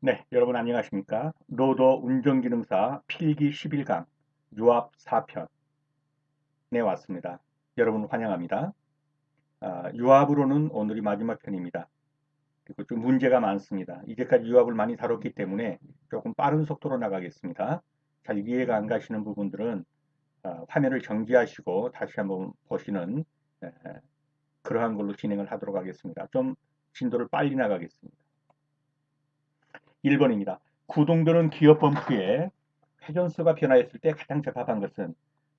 네, 여러분 안녕하십니까? 로더 운전기능사 필기 11강 유압 4편에 왔습니다. 여러분 환영합니다. 유압으로는 오늘이 마지막 편입니다. 그리고 좀 문제가 많습니다. 이제까지 유압을 많이 다뤘기 때문에 조금 빠른 속도로 나가겠습니다. 잘 이해가 안 가시는 부분들은 화면을 정지하시고 다시 한번 보시는 에, 그러한 걸로 진행을 하도록 하겠습니다. 좀 진도를 빨리 나가겠습니다. 1번입니다. 구동되는 기어 펌프에 회전수가 변화했을 때 가장 적합한 것은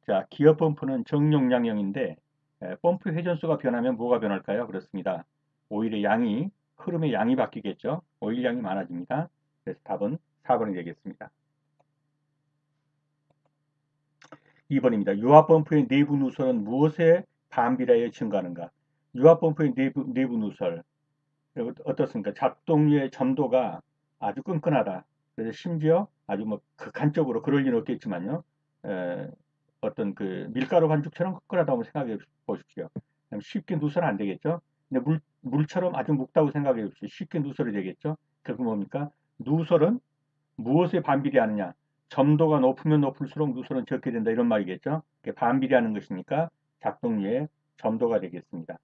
자, 기어 펌프는 정용량형인데 펌프 회전수가 변하면 뭐가 변할까요? 그렇습니다. 오일의 양이 흐름의 양이 바뀌겠죠. 오일 양이 많아집니다. 그래서 답은 4번이 되겠습니다. 2번입니다. 유압 펌프의 내부 누설은 무엇에 반비례하여 증가하는가? 유압 펌프의 내부 누설 어떻습니까? 작동류의 점도가 아주 끈끈하다. 그래서 심지어 아주 뭐 극한적으로 그럴 리는 없겠지만요. 에, 어떤 그 밀가루 반죽처럼 끈끈하다고 생각해 보십시오. 쉽게 누설은 안 되겠죠. 근데 물처럼 아주 묵다고 생각해 보십시오. 쉽게 누설이 되겠죠. 결국 뭡니까? 누설은 무엇에 반비례하느냐? 점도가 높으면 높을수록 누설은 적게 된다 이런 말이겠죠. 반비례하는 것이니까 작동류의 점도가 되겠습니다.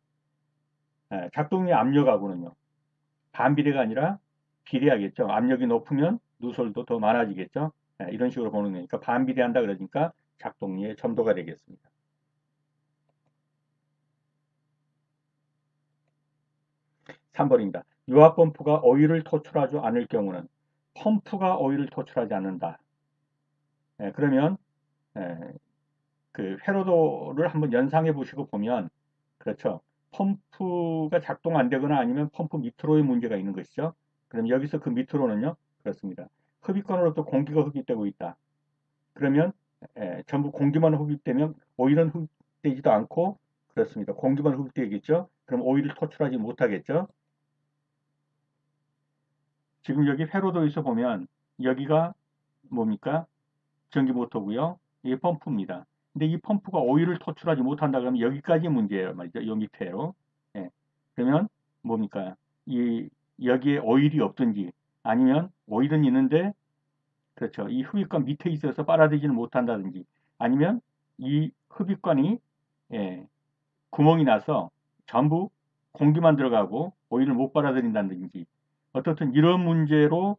작동류의 압력하고는요. 반비례가 아니라 비례하겠죠. 압력이 높으면 누설도 더 많아지겠죠. 이런 식으로 보는 거니까 반비례한다 그러니까 작동리의 점도가 되겠습니다. 3번입니다. 유압 펌프가 오일을 토출하지 않을 경우는 펌프가 오일을 토출하지 않는다. 그러면 그 회로도를 한번 연상해 보시고 보면 그렇죠. 펌프가 작동 안 되거나 아니면 펌프 밑으로의 문제가 있는 것이죠. 그럼 여기서 그 밑으로는요. 그렇습니다. 흡입관으로부터 공기가 흡입되고 있다. 그러면 전부 공기만 흡입되면 오일은 흡입되지도 않고 그렇습니다. 공기만 흡입되겠죠. 그럼 오일을 토출하지 못하겠죠. 지금 여기 회로도에서 보면 여기가 뭡니까? 전기 모터고요. 이게 펌프입니다. 근데 이 펌프가 오일을 토출하지 못한다 그러면 여기까지 문제예요. 말이죠. 요 밑에로. 예. 그러면 뭡니까? 이 여기에 오일이 없든지 아니면 오일은 있는데 그렇죠. 이 흡입관 밑에 있어서 빨아들이지는 못한다든지 아니면 이 흡입관이 예, 구멍이 나서 전부 공기만 들어가고 오일을 못 빨아들인다든지 어떻든 이런 문제로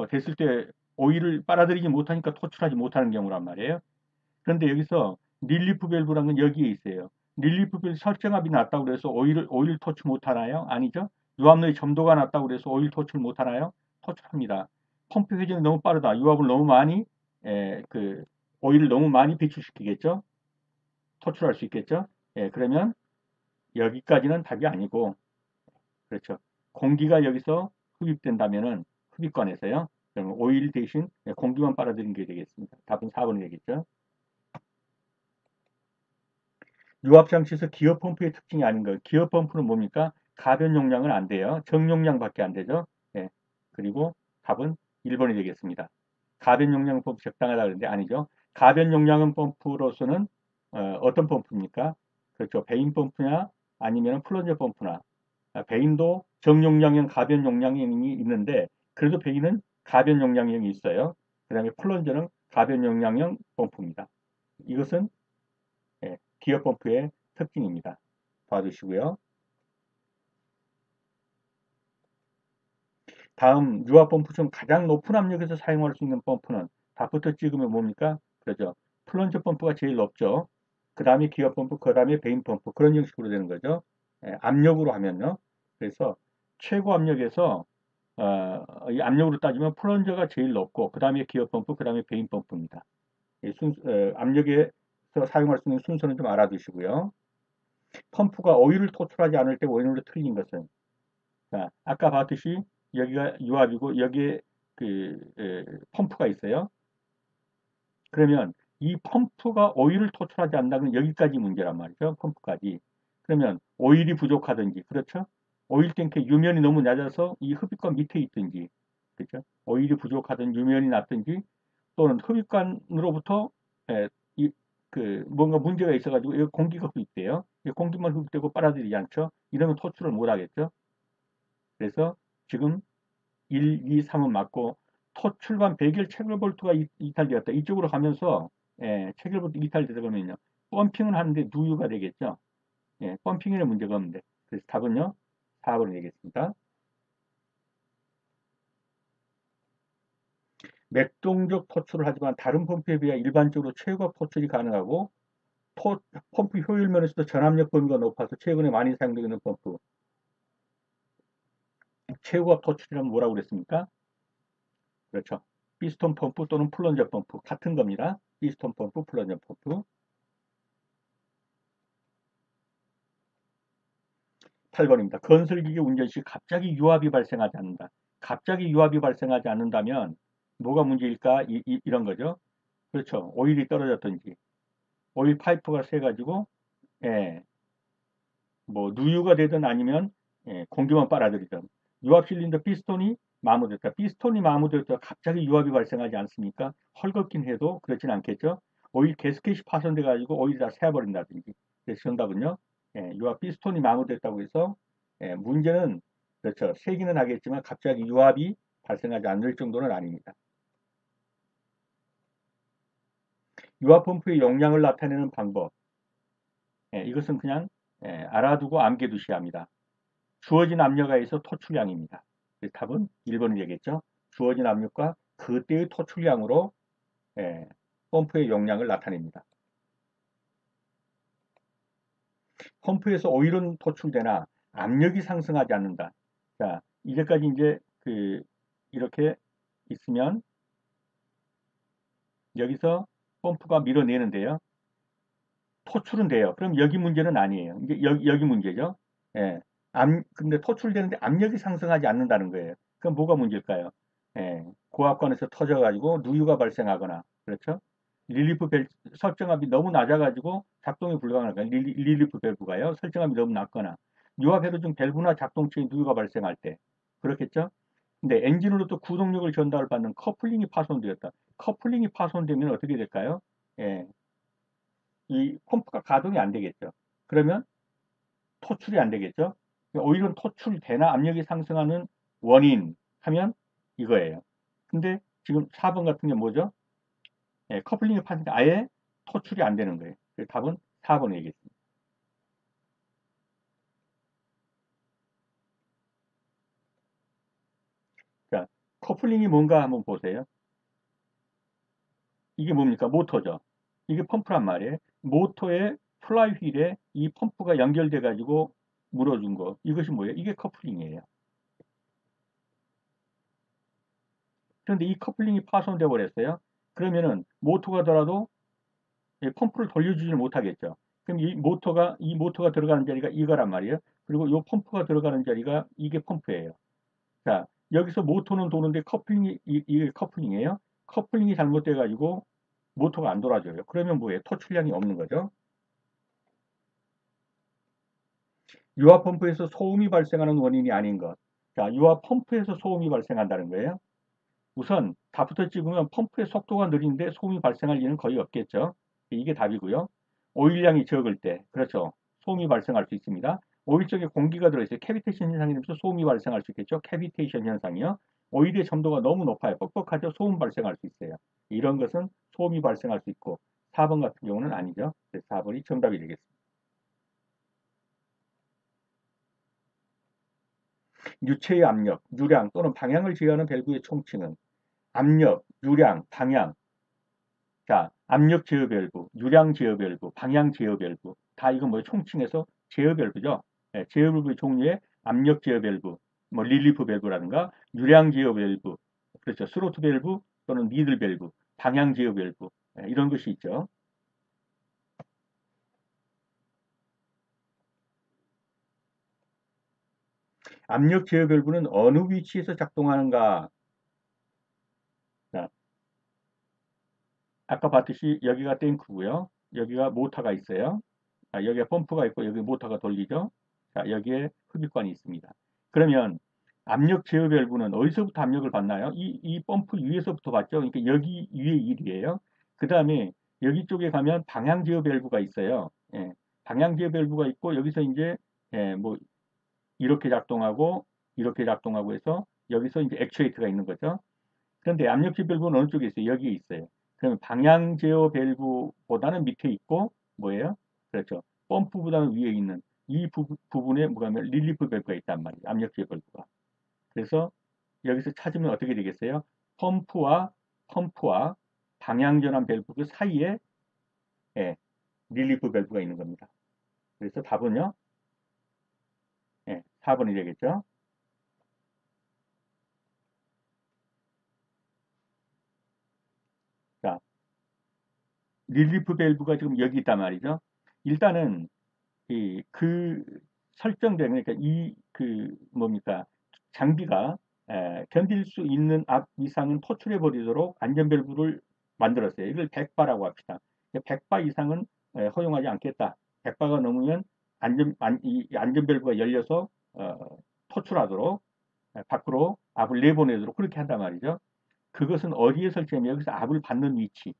됐을 때 오일을 빨아들이지 못하니까 토출하지 못하는 경우란 말이에요. 그런데 여기서 릴리프 밸브라는 건 여기에 있어요. 릴리프 밸브 설정압이 낮다고 그래서 오일 토출 못하나요? 아니죠. 유압로의 점도가 낮다고 그래서 오일 토출 못하나요? 토출합니다. 펌프 회전이 너무 빠르다. 유압을 너무 많이 그 오일을 너무 많이 배출시키겠죠. 토출할 수 있겠죠. 그러면 여기까지는 답이 아니고 그렇죠. 공기가 여기서 흡입된다면은 흡입관에서요. 그러면 오일 대신 공기만 빨아들이는 게 되겠습니다. 답은 4번이 되겠죠. 유압장치에서 기어 펌프의 특징이 아닌 거예요. 기어 펌프는 뭡니까? 가변 용량은 안 돼요. 정용량밖에 안 되죠. 예. 그리고 답은 1번이 되겠습니다. 가변 용량 펌프 적당하다 그러는데 아니죠. 가변 용량은 펌프로서는 떤 펌프입니까? 그렇죠. 베인 펌프냐 아니면 플런저 펌프나 베인도 정용량형 가변 용량형이 있는데 그래도 베인은 가변 용량형이 있어요. 그 다음에 플런저는 가변 용량형 펌프입니다. 이것은 기어 펌프의 특징입니다. 봐주시고요. 다음 유압 펌프 중 가장 높은 압력에서 사용할 수 있는 펌프는 답부터 찍으면 뭡니까? 그러죠. 플런저 펌프가 제일 높죠. 그 다음에 기어 펌프, 그 다음에 베인 펌프 그런 형식으로 되는 거죠. 압력으로 하면요. 그래서 최고 압력에서 이 압력으로 따지면 플런저가 제일 높고 그 다음에 기어 펌프, 그 다음에 베인 펌프입니다. 압력에서 사용할 수 있는 순서는 좀 알아두시고요. 펌프가 오일을 토출하지 않을 때 원인으로 틀린 것은 자, 아까 봤듯이 여기가 유압이고 여기에 펌프가 있어요. 그러면 이 펌프가 오일을 토출하지 않는다면 여기까지 문제란 말이죠. 펌프까지. 그러면 오일이 부족하든지 그렇죠? 오일 탱크의 유면이 너무 낮아서 이 흡입관 밑에 있든지 그렇죠? 오일이 부족하든 유면이 낮든지 또는 흡입관으로부터 에, 이, 뭔가 문제가 있어가지고 여기 공기가 흡입돼요. 공기만 흡입되고 빨아들이지 않죠? 이러면 토출을 못 하겠죠? 그래서 지금 1, 2, 3은 맞고 토출관 백일 체결볼트가 이탈되었다. 이쪽으로 가면서 체결볼트 이탈되다 그러면요. 펌핑을 하는데 누유가 되겠죠. 펌핑에는 문제가 없는데. 그래서 답은요. 4번이 되겠습니다. 맥동적 토출을 하지만 다른 펌프에 비해 일반적으로 최고압 토출이 가능하고 펌프 효율 면에서도 전압력 범위가 높아서 최근에 많이 사용되고 있는 펌프. 최고압 토출이라면 뭐라고 그랬습니까? 그렇죠. 피스톤 펌프 또는 플런저 펌프 같은 겁니다. 피스톤 펌프, 플런저 펌프. 8번입니다. 건설기계 운전 시 갑자기 유압이 발생하지 않는다. 갑자기 유압이 발생하지 않는다면 뭐가 문제일까? 이런 거죠. 그렇죠. 오일이 떨어졌든지 오일 파이프가 새가지고 예, 뭐 누유가 되든 아니면 공기만 빨아들이든 유압 실린더 피스톤이 마모됐다. 피스톤이 마모됐다. 갑자기 유압이 발생하지 않습니까? 헐겁긴 해도 그렇진 않겠죠. 오일 게스켓이 파손돼 가지고 오일이 다 새어버린다든지. 그래서 정답은요. 유압 피스톤이 마모됐다고 해서 문제는 그렇죠. 새기는 하겠지만 갑자기 유압이 발생하지 않을 정도는 아닙니다. 유압 펌프의 용량을 나타내는 방법. 이것은 그냥 알아두고 암기두셔야 합니다. 주어진 압력하에서 토출량입니다. 답은 1번이 되겠죠. 주어진 압력과 그때의 토출량으로 펌프의 용량을 나타냅니다. 펌프에서 오일은 토출되나 압력이 상승하지 않는다. 자, 이제까지 이제 이렇게 있으면 여기서 펌프가 밀어내는데요. 토출은 돼요. 그럼 여기 문제는 아니에요. 이제 여기 문제죠. 예. 근데 토출되는데 압력이 상승하지 않는다는 거예요. 그럼 뭐가 문제일까요? 고압관에서 터져가지고 누유가 발생하거나, 그렇죠? 릴리프 밸 설정압이 너무 낮아가지고 작동이 불가능하거나, 릴리프 밸브가요, 설정압이 너무 낮거나, 유압해도 중 밸브나 작동체에 누유가 발생할 때, 그렇겠죠? 근데 엔진으로 또 구동력을 전달받는 커플링이 파손되었다. 커플링이 파손되면 어떻게 될까요? 예, 이 펌프가 가동이 안 되겠죠. 그러면 토출이 안 되겠죠. 오일은 토출되나 압력이 상승하는 원인 하면 이거예요. 근데 지금 4번 같은 게 뭐죠? 커플링이 파는데 아예 토출이 안 되는 거예요. 그래서 답은 4번이겠습니다. 자, 커플링이 뭔가 한번 보세요. 이게 뭡니까? 모터죠. 이게 펌프란 말이에요. 모터의 플라이 휠에 이 펌프가 연결돼 가지고 물어준 거. 이것이 뭐예요? 이게 커플링이에요. 그런데 이 커플링이 파손돼 버렸어요. 그러면은 모터가 돌아도 펌프를 돌려주지를 못하겠죠. 그럼 이 모터가 들어가는 자리가 이거란 말이에요. 그리고 이 펌프가 들어가는 자리가 이게 펌프예요. 자, 여기서 모터는 도는데 이게 커플링이에요. 커플링이 잘못돼 가지고 모터가 안 돌아줘요. 그러면 뭐예요? 토출량이 없는 거죠. 유압 펌프에서 소음이 발생하는 원인이 아닌 것. 자, 유압 펌프에서 소음이 발생한다는 거예요. 우선 답부터 찍으면 펌프의 속도가 느린데 소음이 발생할 리는 거의 없겠죠. 이게 답이고요. 오일량이 적을 때, 그렇죠. 소음이 발생할 수 있습니다. 오일 쪽에 공기가 들어있어요. 캐비테이션 현상이 되면서 소음이 발생할 수 있겠죠. 캐비테이션 현상이요. 오일의 점도가 너무 높아요. 뻑뻑하죠. 소음 발생할 수 있어요. 이런 것은 소음이 발생할 수 있고 4번 같은 경우는 아니죠. 그래서 4번이 정답이 되겠습니다. 유체의 압력, 유량 또는 방향을 제어하는 밸브의 총칭은 압력, 유량, 방향. 자, 압력 제어 밸브, 유량 제어 밸브, 방향 제어 밸브. 다 이거 뭐 총칭해서 제어 밸브죠. 제어 밸브의 종류에 압력 제어 밸브, 뭐 릴리프 밸브라든가 유량 제어 밸브, 그렇죠. 스로트 밸브 또는 니들 밸브, 방향 제어 밸브. 이런 것이 있죠. 압력 제어 밸브는 어느 위치에서 작동하는가? 자, 아까 봤듯이 여기가 탱크고요. 여기가 모터가 있어요. 여기에 펌프가 있고 여기 모터가 돌리죠. 자, 여기에 흡입관이 있습니다. 그러면 압력 제어 밸브는 어디서부터 압력을 받나요? 이 펌프 위에서부터 받죠. 그러니까 여기 위에 일이에요. 그 다음에 여기 쪽에 가면 방향 제어 밸브가 있어요. 방향 제어 밸브가 있고 여기서 이제 뭐 이렇게 작동하고 이렇게 작동하고 해서 여기서 이제 액추에이터가 있는 거죠. 그런데 압력지 밸브는 어느 쪽에 있어요? 여기에 있어요. 그러면 방향 제어 밸브보다는 밑에 있고 뭐예요? 그렇죠. 펌프보다는 위에 있는 이 부분에 뭐냐면 릴리프 밸브가 있단 말이에요. 압력지 밸브가. 그래서 여기서 찾으면 어떻게 되겠어요? 펌프와 펌프와 방향 전환 밸브 그 사이에 예, 릴리프 밸브가 있는 겁니다. 그래서 답은요? 예, 4번이 되겠죠. 자, 릴리프 밸브가 지금 여기 있단 말이죠. 일단은 그 설정된 그러니까 이 그 뭡니까 장비가 견딜 수 있는 압 이상은 토출해 버리도록 안전 밸브를 만들었어요. 이걸 100바라고 합시다. 100바 이상은 허용하지 않겠다. 100바가 넘으면 이 안전 밸브가 열려서 토출하도록 밖으로 압을 내보내도록 그렇게 한단 말이죠. 그것은 어디에 설치하면 여기서 압을 받는 위치.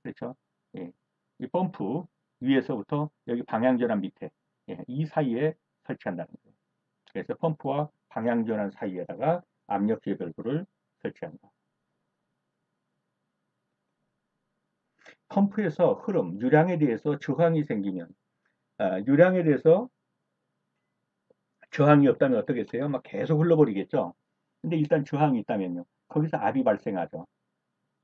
그렇죠? 예. 이 펌프 위에서부터 여기 방향전환 밑에 예. 이 사이에 설치한다는 거예요. 그래서 펌프와 방향전환 사이에다가 압력지휘 밸브를 설치한다. 펌프에서 흐름, 유량에 대해서 저항이 생기면 유량에 대해서 저항이 없다면 어떻겠어요? 막 계속 흘러버리겠죠. 근데 일단 저항이 있다면요. 거기서 압이 발생하죠.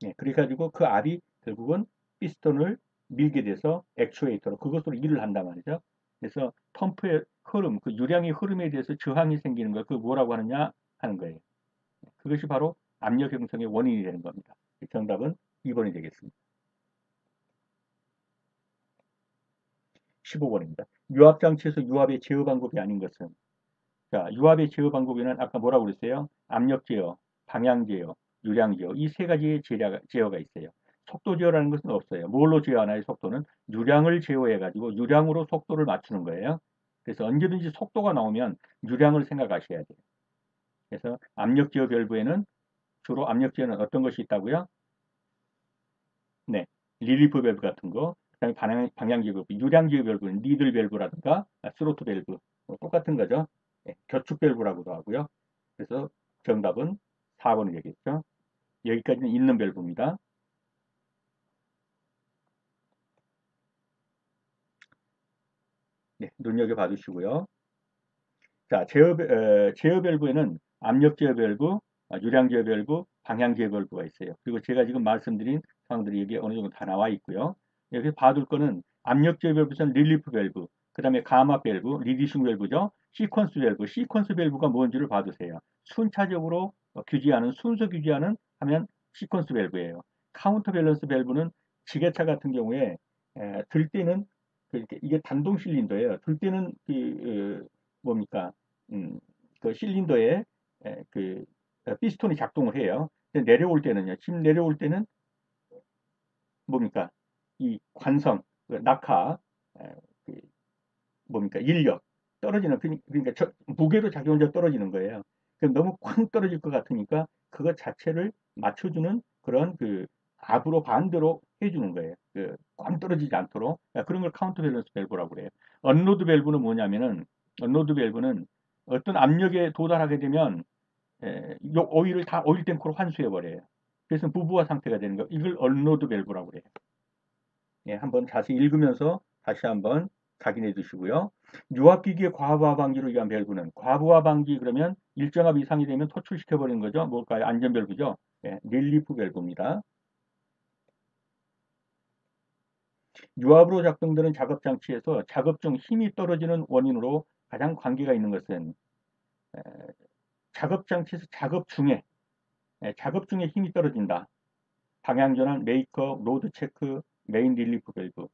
예, 그래가지고 그 압이 결국은 피스톤을 밀게 돼서 액추에이터로 그것으로 일을 한단 말이죠. 그래서 펌프의 흐름, 그 유량의 흐름에 대해서 저항이 생기는 걸 그 뭐라고 하느냐 하는 거예요. 그것이 바로 압력 형성의 원인이 되는 겁니다. 정답은 2번이 되겠습니다. 15번입니다. 유압 장치에서 유압의 제어 방법이 아닌 것은 자, 유압의 제어 방법에는 아까 뭐라고 그랬어요? 압력 제어, 방향 제어, 유량 제어 이 세 가지의 제어가 있어요. 속도 제어라는 것은 없어요. 뭘로 제어하나요? 속도는 유량을 제어해 가지고 유량으로 속도를 맞추는 거예요. 그래서 언제든지 속도가 나오면 유량을 생각하셔야 돼요. 그래서 압력 제어 밸브에는 주로 압력 제어는 어떤 것이 있다고요? 네, 릴리프 밸브 같은 거, 그다음에 방향 제어 밸브, 유량 제어 밸브는 니들 밸브라든가 스로트 밸브 똑같은 거죠. 네, 겨축 밸브라고도 하고요. 그래서 정답은 4번이 되겠죠. 여기까지는 있는 밸브입니다. 네, 눈여겨봐 주시고요. 자, 제어 밸브에는 압력 제어 밸브, 유량 제어 밸브, 방향 제어 밸브가 있어요. 그리고 제가 지금 말씀드린 사항들이 여기 어느 정도 다 나와 있고요. 여기 봐둘 거는 압력 제어 밸브는 릴리프 밸브, 그 다음에 가마 밸브, 리디싱 밸브죠. 시퀀스 밸브가 뭔지를 봐두세요. 순차적으로 규제하는, 순서 규제하는 하면 시퀀스 밸브예요. 카운터 밸런스 밸브는 지게차 같은 경우에 들 때는 이게 단동 실린더예요. 들 때는 뭡니까? 음, 그 실린더에 그 피스톤이 작동을 해요. 근데 내려올 때는요. 집 내려올 때는 뭡니까? 이 관성, 그 낙하, 그 뭡니까? 인력 떨어지는 그러니까 무게로 작용해서 떨어지는 거예요. 그럼 너무 쾅 떨어질 것 같으니까 그것 자체를 맞춰주는 그런 그 압으로 반대로 해주는 거예요. 꽝 떨어지지 않도록 그런 걸 카운터 밸런스 밸브라고 그래요. 언로드 밸브는 뭐냐면은 언로드 밸브는 어떤 압력에 도달하게 되면 오일을 다 오일 탱크로 환수해 버려요. 그래서 부부화 상태가 되는 거. 이걸 언로드 밸브라고 그래요. 예, 한번 자세히 읽으면서 다시 한번 확인해 주시고요. 유압기기의 과부하 방지를 위한 밸브는 과부하 방지 그러면 일정압 이상이 되면 토출시켜 버리는 거죠. 뭘까요? 안전 밸브죠. 예, 릴리프 밸브입니다. 유압으로 작동되는 작업 장치에서 작업 중 힘이 떨어지는 원인으로 가장 관계가 있는 것은 작업 장치에서 작업 중에 힘이 떨어진다. 방향전환, 메이커, 로드 체크, 메인 릴리프 밸브.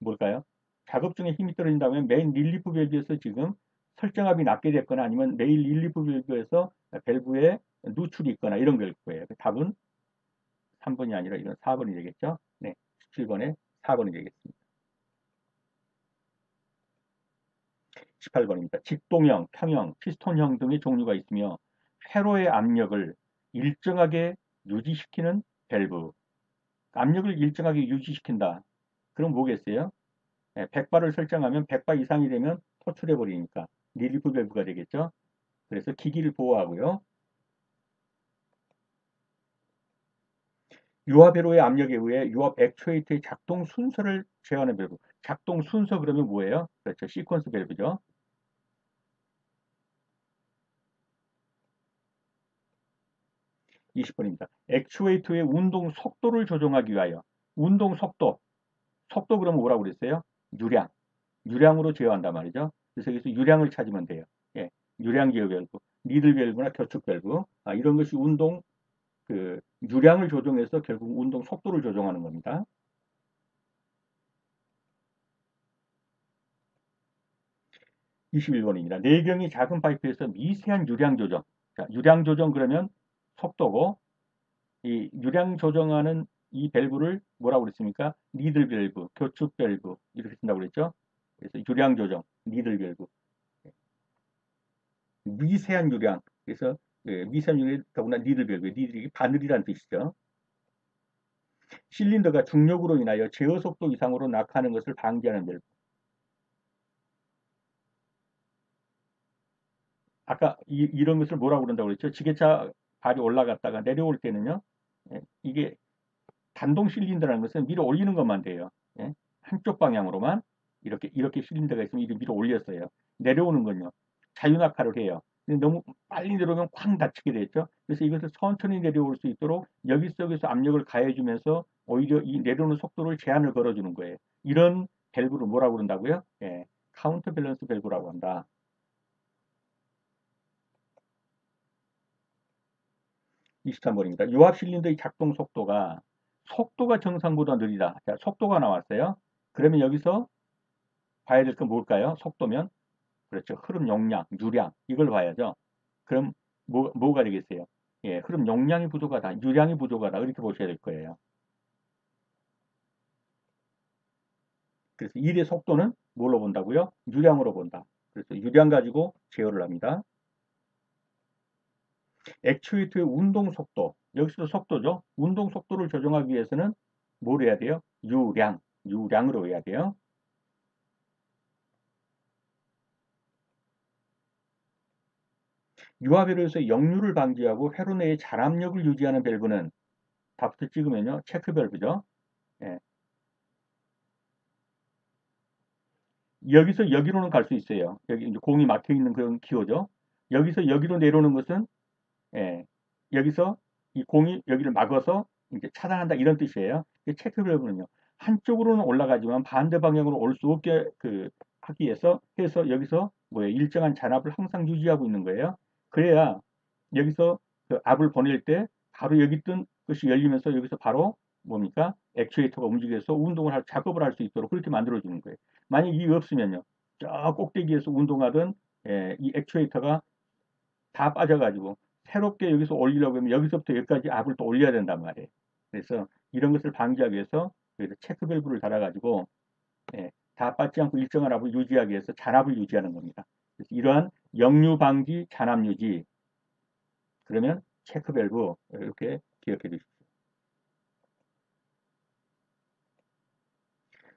뭘까요? 작업 중에 힘이 떨어진다면 메인 릴리프 밸브에서 지금 설정압이 낮게 됐거나 아니면 메인 릴리프 밸브에서 밸브에 누출이 있거나 이런 걸 거예요. 답은 3번이 아니라 이건 4번이 되겠죠? 네, 17번에 4번이 되겠습니다. 18번입니다. 직동형, 평형, 피스톤형 등의 종류가 있으며 회로의 압력을 일정하게 유지시키는 밸브. 압력을 일정하게 유지시킨다. 그럼 뭐겠어요? 100바를 설정하면 100바 이상이 되면 토출해 버리니까 릴리프 밸브가 되겠죠. 그래서 기기를 보호하고요. 유압회로의 압력에 의해 유압 액추에이터의 작동 순서를 제어하는 밸브. 작동 순서 그러면 뭐예요? 그렇죠. 시퀀스 밸브죠. 20번입니다. 액추에이터의 운동 속도를 조정하기 위하여 운동 속도, 속도 그러면 뭐라고 그랬어요? 유량, 유량으로 제어한단 말이죠. 그래서 여기서 유량을 찾으면 돼요. 예, 유량 제어 밸브, 니들 밸브나 겨축 밸브, 이런 것이 운동 그 유량을 조정해서 결국 운동 속도를 조정하는 겁니다. 21번입니다. 내경이 작은 파이프에서 미세한 유량 조정. 자, 유량 조정 그러면 속도고 이 유량 조정하는 이 밸브를 뭐라고 그랬습니까? 니들 밸브, 교축 밸브 이렇게 쓴다고 그랬죠? 그래서 유량 조정, 니들 밸브, 미세한 유량. 그래서 미세한 유량 더구나 니들 밸브, 니들이 바늘이란 뜻이죠. 실린더가 중력으로 인하여 제어 속도 이상으로 낙하하는 것을 방지하는 밸브. 아까 이런 것을 뭐라고 그런다고 그랬죠? 지게차 발이 올라갔다가 내려올 때는요. 이게 단동 실린더라는 것은 밀어 올리는 것만 돼요. 예? 한쪽 방향으로만 이렇게 실린더가 있으면 이를 밀어 올렸어요. 내려오는 건요. 자유낙하를 해요. 근데 너무 빨리 내려오면 쾅 닫히게 되죠. 그래서 이것을 천천히 내려올 수 있도록 여기저기서 압력을 가해주면서 오히려 이 내려오는 속도를 제한을 걸어주는 거예요. 이런 밸브를 뭐라고 그런다고요? 예, 카운터 밸런스 밸브라고 한다. 23번입니다. 유압 실린더의 작동 속도가 정상보다 느리다. 자, 속도가 나왔어요. 그러면 여기서 봐야 될 건 뭘까요? 속도면 그렇죠. 흐름 용량, 유량 이걸 봐야죠. 그럼 뭐가 되겠어요? 예, 흐름 용량이 부족하다, 유량이 부족하다 이렇게 보셔야 될 거예요. 그래서 일의 속도는 뭘로 본다고요? 유량으로 본다. 그래서 유량 가지고 제어를 합니다. 액추에이터의 운동 속도, 여기서도 속도죠. 운동 속도를 조정하기 위해서는 뭘 해야 돼요? 유량으로 해야 돼요. 유압회로에서 역류를 방지하고 회로 내의 잔압력을 유지하는 밸브는 답부터 찍으면요. 체크 밸브죠. 예. 여기서 여기로는 갈 수 있어요. 여기 이제 공이 막혀 있는 그런 기호죠. 여기서 여기로 내려오는 것은 예, 여기서 이 공이 여기를 막아서 이제 차단한다 이런 뜻이에요. 체크 밸브는요. 한쪽으로는 올라가지만 반대 방향으로 올 수 없게 하기 위해서 여기서 뭐예요? 일정한 잔압을 항상 유지하고 있는 거예요. 그래야 여기서 그 압을 보낼 때 바로 여기 있던 것이 열리면서 여기서 바로 뭡니까? 액추에이터가 움직여서 작업을 할 수 있도록 그렇게 만들어주는 거예요. 만약 이게 없으면요. 저 꼭대기에서 운동하던 이 액추에이터가 다 빠져가지고 새롭게 여기서 올리려고 하면 여기서부터 여기까지 압을 또 올려야 된단 말이에요. 그래서 이런 것을 방지하기 위해서 여기서 체크 밸브를 달아가지고 다 빠지지 않고 일정한 압을 유지하기 위해서 잔압을 유지하는 겁니다. 그래서 이러한 역류 방지, 잔압 유지 그러면 체크 밸브 이렇게 기억해 주십시오.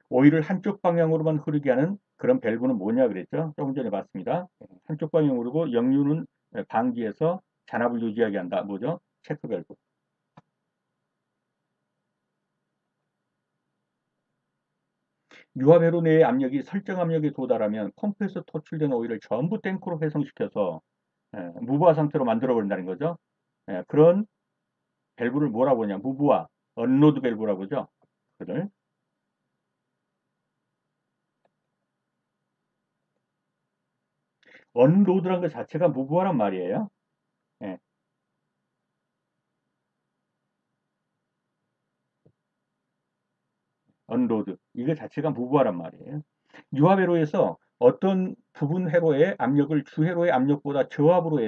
오일을 한쪽 방향으로만 흐르게 하는 그런 밸브는 뭐냐 그랬죠? 조금 전에 봤습니다. 한쪽 방향으로 흐르고 역류는 방지해서 잔압을 유지하게 한다. 뭐죠? 체크 밸브. 유압회로 내의 압력이 설정 압력에 도달하면 펌프에서 토출된 오일을 전부 탱크로 회송시켜서 무부하 상태로 만들어 버린다는 거죠. 그런 밸브를 뭐라고 하냐? 무부하, 언로드 밸브라고 하죠. 그를 언로드란 것 자체가 무부하란 말이에요. 예, 언로드. 이거 자체가 무부하란 말이에요. 유압회로에서 어떤 부분 회로의 압력을 주회로의 압력보다 저압으로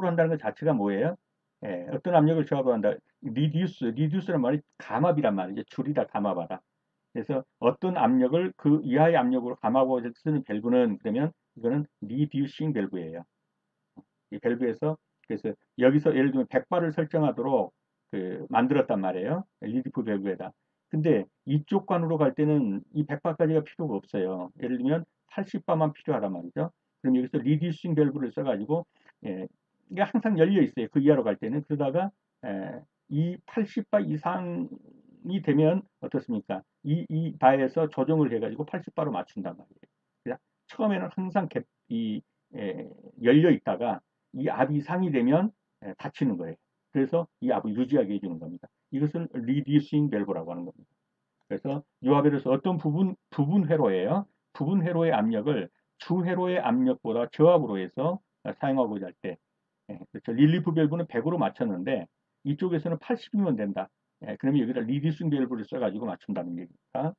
한다는 것 자체가 뭐예요? 어떤 압력을 저압으로 한다. 리듀스란 말이 감압이란 말이죠. 줄이다 감압하다. 그래서 어떤 압력을 그 이하의 압력으로 감압하고 쓰는 밸브는 그러면 이거는 리듀싱 밸브예요. 이 밸브에서 그래서 여기서 예를 들면 100바를 설정하도록 만들었단 말이에요. 리디프 밸브에다. 근데 이쪽 관으로 갈 때는 이 100바까지가 필요가 없어요. 예를 들면 80바만 필요하단 말이죠. 그럼 여기서 리듀싱 밸브를 써가지고 이게 항상 열려 있어요. 그 이하로 갈 때는 그러다가 이 80바 이상이 되면 어떻습니까? 이 바에서 조정을 해가지고 80바로 맞춘단 말이에요. 그래서 처음에는 항상 열려 있다가 이 압 이상이 되면 닫히는 거예요. 그래서 이 압을 유지하게 해주는 겁니다. 이것을 리듀싱 밸브라고 하는 겁니다. 그래서 유압에서 어떤 부분 회로예요. 부분 회로의 압력을 주 회로의 압력보다 저압으로 해서 사용하고자 할 때, 그렇죠. 릴리프 밸브는 100으로 맞췄는데 이쪽에서는 80이면 된다. 그러면 여기다 리듀싱 밸브를 써가지고 맞춘다는 얘기입니다.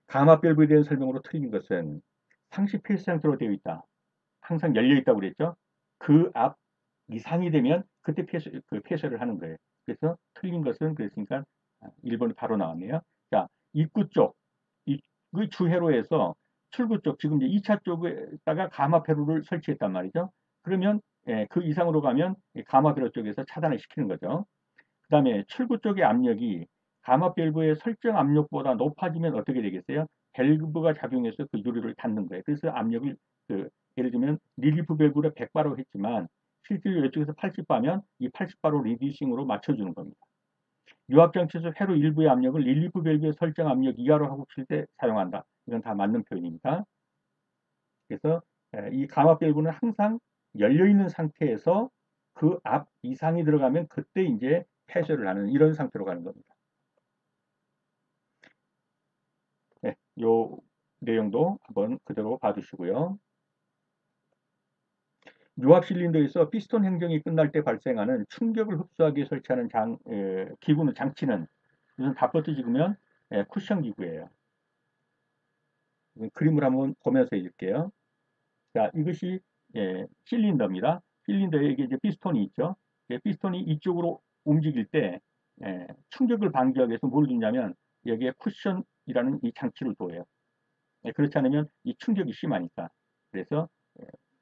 감압 밸브에 대한 설명으로 틀린 것은 상시 필수 상태로 되어 있다. 항상 열려 있다고 그랬죠. 그 앞 이상이 되면 그때 폐쇄를 하는 거예요. 그래서 틀린 것은 그랬으니까 1번이 바로 나왔네요. 자, 입구 쪽, 그 주회로에서 출구 쪽, 지금 이제 2차 쪽에다가 감압 회로를 설치했단 말이죠. 그러면 그 이상으로 가면 감압 회로 쪽에서 차단을 시키는 거죠. 그 다음에 출구 쪽의 압력이 감압 밸브의 설정 압력보다 높아지면 어떻게 되겠어요? 밸브가 작용해서 그 유리를 닫는 거예요. 그래서 압력을 예를 들면 릴리프 밸브를 100바로 했지만 실제로 이쪽에서 80바면 이 80바로 리듀싱으로 맞춰주는 겁니다. 유압장치에서 회로 일부의 압력을 릴리프 밸브의 설정 압력 이하로 하고 칠 때 사용한다. 이건 다 맞는 표현입니다. 그래서 이 감압 밸브는 항상 열려 있는 상태에서 그 앞 이상이 들어가면 그때 이제 폐쇄를 하는 이런 상태로 가는 겁니다. 네, 요 내용도 한번 그대로 봐주시고요. 유압 실린더에서 피스톤 행정이 끝날 때 발생하는 충격을 흡수하기 위해 설치하는 기구는 장치는 우선 다퍼트 지구면 쿠션 기구예요. 그림을 한번 보면서 해줄게요. 자, 이것이 실린더입니다. 실린더에 이제 피스톤이 있죠. 피스톤이 이쪽으로 움직일 때 충격을 방지하기 위해서 뭘 주냐면 여기에 쿠션이라는 이 장치를 둬요. 그렇지 않으면 이 충격이 심하니까. 그래서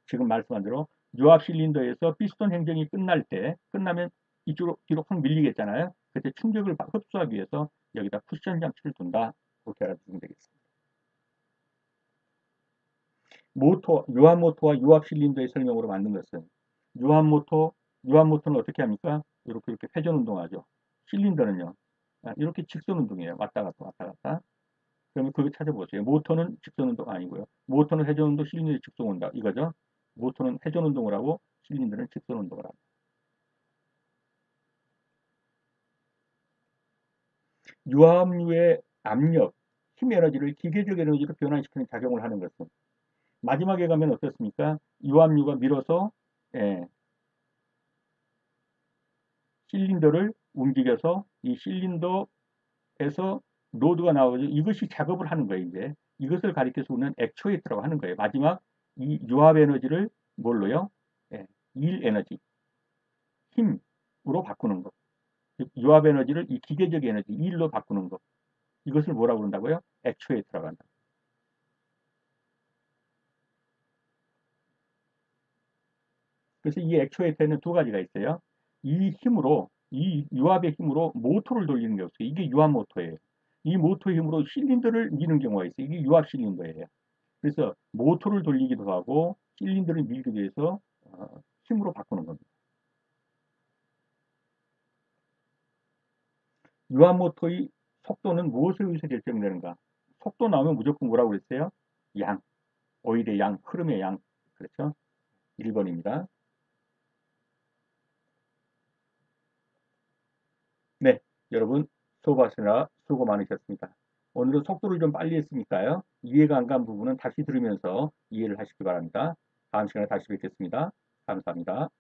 지금 말씀한 대로 유압 실린더에서 피스톤 행정이 끝나면 이쪽으로 뒤로 확 밀리겠잖아요. 그때 충격을 흡수하기 위해서 여기다 쿠션 장치를 둔다. 그렇게 알아두시면 되겠습니다. 유압 모터와 유압 실린더의 설명으로 만든 것은 유압 모터는 어떻게 합니까? 이렇게 회전 운동하죠. 실린더는요. 이렇게 직선 운동이에요. 왔다 갔다 왔다 갔다. 그러면 그거 찾아보세요. 모터는 직선 운동 아니고요. 모터는 회전 운동, 실린더는 직선 운동 이거죠. 모터는 회전 운동을 하고 실린더는 직선 운동을 합니다. 유압류의 압력, 힘 에너지를 기계적 에너지로 변환시키는 작용을 하는 것은 마지막에 가면 어떻습니까? 유압류가 밀어서 예, 실린더를 움직여서 이 실린더에서 로드가 나오죠. 이것이 작업을 하는 거예요. 이제 이것을 가리켜서 우리는 액추에이터라고 하는 거예요. 마지막 이 유압 에너지를 뭘로요? 예, 일 에너지, 힘으로 바꾸는 것. 유압 에너지를 이 기계적 에너지, 일로 바꾸는 것. 이것을 뭐라고 그런다고요? 액추에이터라고 한다. 그래서 이 액추에이터에는 두 가지가 있어요. 이 유압의 힘으로 모터를 돌리는 게 없어요. 이게 유압 모터예요. 이 모터의 힘으로 실린더를 미는 경우가 있어요. 이게 유압 실린더예요. 그래서 모터를 돌리기도 하고 실린더를 밀기도 해서 힘으로 바꾸는 겁니다. 유압 모터의 속도는 무엇에 의해서 결정되는가? 속도 나오면 무조건 뭐라고 그랬어요? 양, 오일의 양, 흐름의 양. 그렇죠? 1번입니다. 네, 여러분 수고하시느라 수고 많으셨습니다. 오늘은 속도를 좀 빨리 했으니까요. 이해가 안 간 부분은 다시 들으면서 이해를 하시기 바랍니다. 다음 시간에 다시 뵙겠습니다. 감사합니다.